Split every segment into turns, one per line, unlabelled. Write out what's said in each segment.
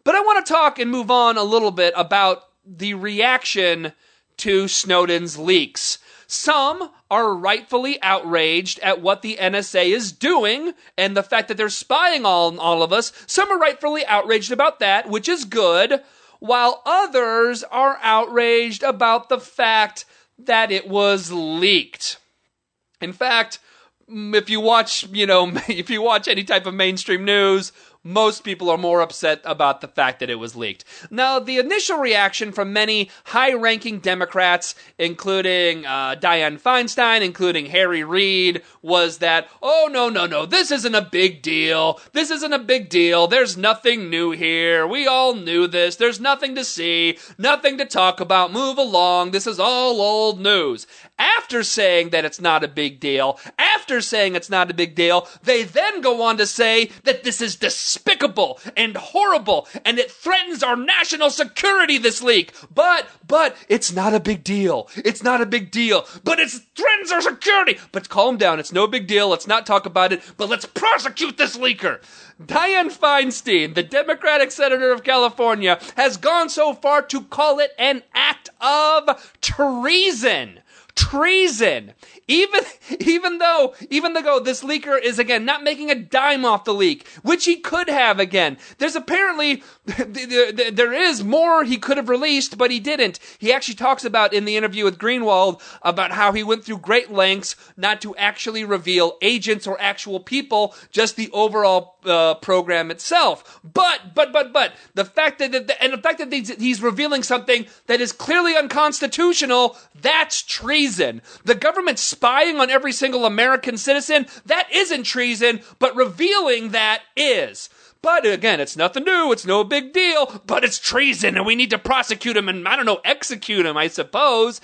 But I want to talk and move on a little bit about the reaction to Snowden's leaks. Some are rightfully outraged at what the NSA is doing and the fact that they're spying on all of us. Some are rightfully outraged about that, which is good, while others are outraged about the fact that it was leaked. In fact, if you watch any type of mainstream news, most people are more upset about the fact that it was leaked. Now, the initial reaction from many high-ranking Democrats, including Dianne Feinstein, including Harry Reid, was that, oh, no, this isn't a big deal. This isn't a big deal. There's nothing new here. We all knew this. There's nothing to see, nothing to talk about. Move along. This is all old news. After saying that it's not a big deal, they then go on to say that this is despicable and horrible and it threatens our national security, this leak. But it's not a big deal. It's not a big deal. But it threatens our security. But calm down. It's no big deal. Let's not talk about it. But let's prosecute this leaker. Dianne Feinstein, the Democratic senator of California, has gone so far to call it an act of treason. Treason. Even though this leaker is, again, not making a dime off the leak, which he could have, again. There's apparently, there is more he could have released, but he didn't. He actually talks about, in the interview with Greenwald, about how he went through great lengths not to actually reveal agents or actual people, just the overall program itself. But the fact that he's revealing something that is clearly unconstitutional, that's treason. The government spying on every single American citizen, that isn't treason, but revealing that is. But again, it's nothing new, it's no big deal, but it's treason and we need to prosecute him and, execute him, I suppose.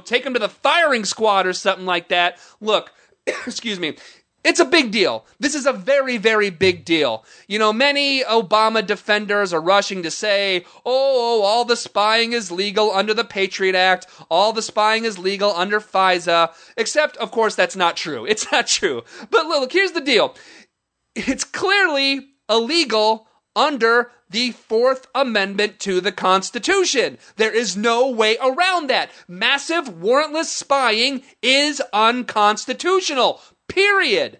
Take him to the firing squad or something like that. Look, excuse me. It's a big deal. This is a very, very big deal. Many Obama defenders are rushing to say, all the spying is legal under the Patriot Act. All the spying is legal under FISA. Except, of course, that's not true. It's not true. But look, here's the deal. It's clearly illegal under the Fourth Amendment to the Constitution. There is no way around that. Massive warrantless spying is unconstitutional. Period.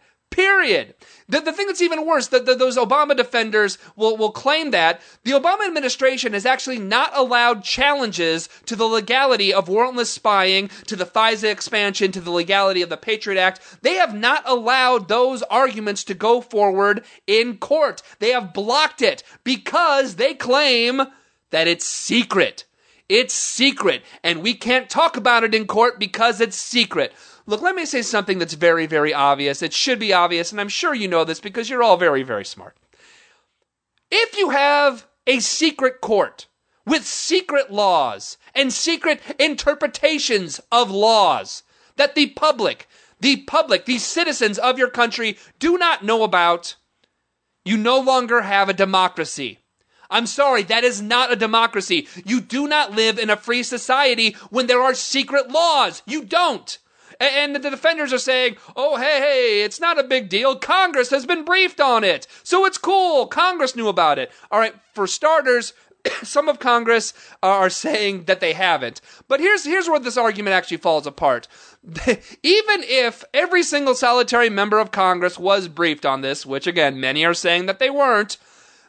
The thing that's even worse, those Obama defenders will claim that the Obama administration has actually not allowed challenges to the legality of warrantless spying, to the FISA expansion, to the legality of the Patriot Act. They have not allowed those arguments to go forward in court. They have blocked it because they claim that it's secret. It's secret, and we can't talk about it in court because it's secret. Look, let me say something that's very, very obvious. It should be obvious, and I'm sure you know this because you're all very, very smart. If you have a secret court with secret laws and secret interpretations of laws that the public, the citizens of your country do not know about, you no longer have a democracy. I'm sorry, that is not a democracy. You do not live in a free society when there are secret laws. You don't. And the defenders are saying, oh, hey, it's not a big deal. Congress has been briefed on it. So it's cool. Congress knew about it. All right, for starters, some of Congress are saying that they haven't. But here's where this argument actually falls apart. Even if every single solitary member of Congress was briefed on this, which again, many are saying that they weren't,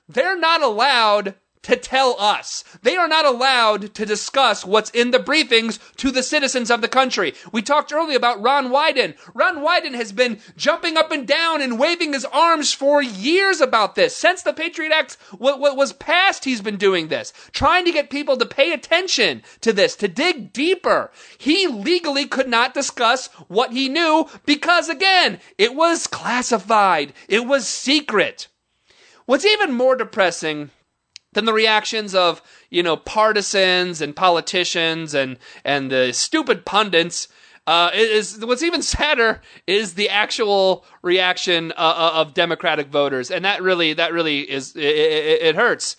they're not allowed to tell us. They are not allowed to discuss what's in the briefings to the citizens of the country. We talked earlier about Ron Wyden. Ron Wyden has been jumping up and down and waving his arms for years about this. Since the Patriot Act was passed, he's been doing this, trying to get people to pay attention to this, to dig deeper. He legally could not discuss what he knew because, again, it was classified. It was secret. What's even more depressing than the reactions of, partisans and politicians and the stupid pundits, is what's even sadder is the actual reaction of Democratic voters, and that really is it hurts.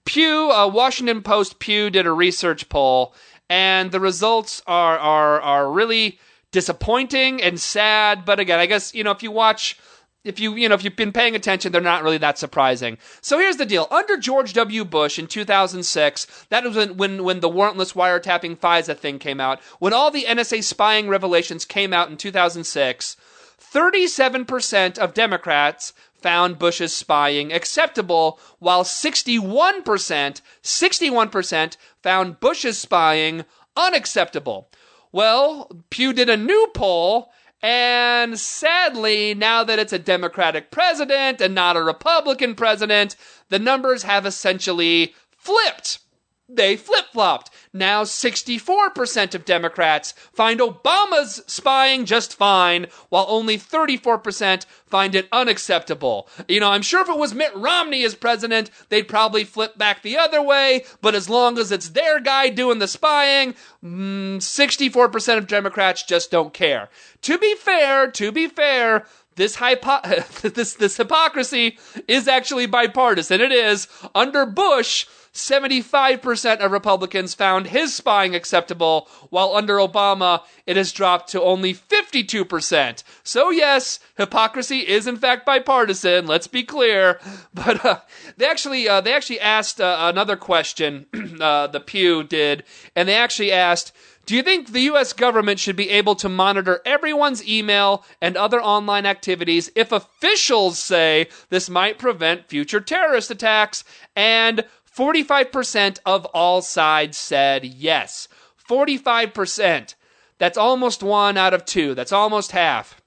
Pew, Washington Post Pew did a research poll, and the results are really disappointing and sad. But again, I guess if you watch if you've been paying attention, they're not really that surprising. So here's the deal. Under George W. Bush in 2006, that was when the warrantless wiretapping FISA thing came out, when all the NSA spying revelations came out in 2006, 37% of Democrats found Bush's spying acceptable, while 61% found Bush's spying unacceptable. Well, Pew did a new poll, and sadly, now that it's a Democratic president and not a Republican president, the numbers have essentially flipped. They flip-flopped. Now 64% of Democrats find Obama's spying just fine, while only 34% find it unacceptable. I'm sure if it was Mitt Romney as president, they'd probably flip back the other way, but as long as it's their guy doing the spying, 64% of Democrats just don't care. To be fair, this hypocrisy is actually bipartisan. It is. Under Bush, 75% of Republicans found his spying acceptable, while under Obama, it has dropped to only 52%. So yes, hypocrisy is in fact bipartisan, let's be clear. But they actually asked another question, the Pew did, and they actually asked, do you think the U.S. government should be able to monitor everyone's email and other online activities if officials say this might prevent future terrorist attacks? And 45% of all sides said yes. 45%. That's almost 1 out of 2. That's almost half.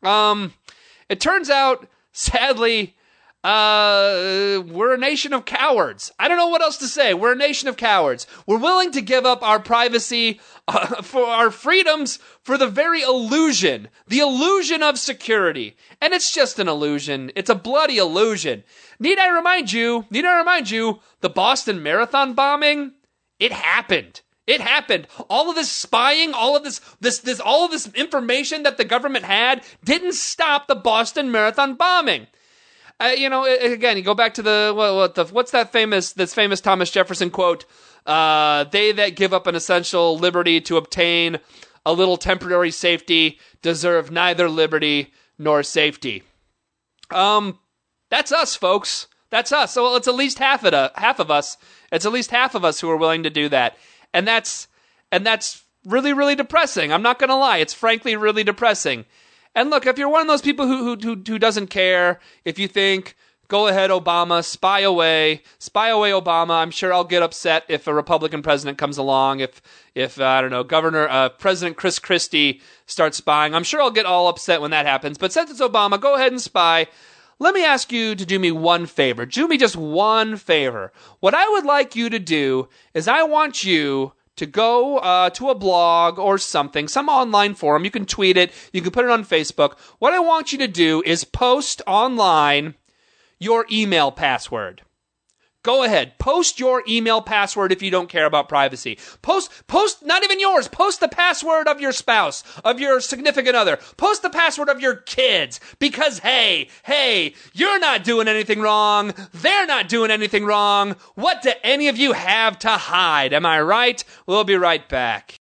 It turns out, sadly, we're a nation of cowards. I don't know what else to say. We're a nation of cowards. We're willing to give up our privacy, for our freedoms, for the very illusion of security. And it's just an illusion. It's a bloody illusion. Need I remind you, the Boston Marathon bombing, it happened. It happened. All of this spying, all of this information that the government had didn't stop the Boston Marathon bombing. Again, you go back to what's that famous Thomas Jefferson quote? They that give up an essential liberty to obtain a little temporary safety deserve neither liberty nor safety. That's us, folks. That's us. So it's at least half of us. It's at least half of us who are willing to do that, and that's really, really depressing. I'm not gonna lie. It's frankly really depressing. And look, if you're one of those people who doesn't care, if you think, go ahead, Obama, spy away Obama. I'm sure I'll get upset if a Republican president comes along. If I don't know, President Chris Christie starts spying, I'm sure I'll get all upset when that happens. But since it's Obama, go ahead and spy. Let me ask you to do me one favor. Do me just one favor. What I would like you to do is I want you to go to a blog or something, some online forum. You can tweet it. You can put it on Facebook. What I want you to do is post online your email password. Go ahead. Post your email password if you don't care about privacy. Post, not even yours. Post the password of your spouse, of your significant other. Post the password of your kids. Because, hey, you're not doing anything wrong. They're not doing anything wrong. What do any of you have to hide? Am I right? We'll be right back.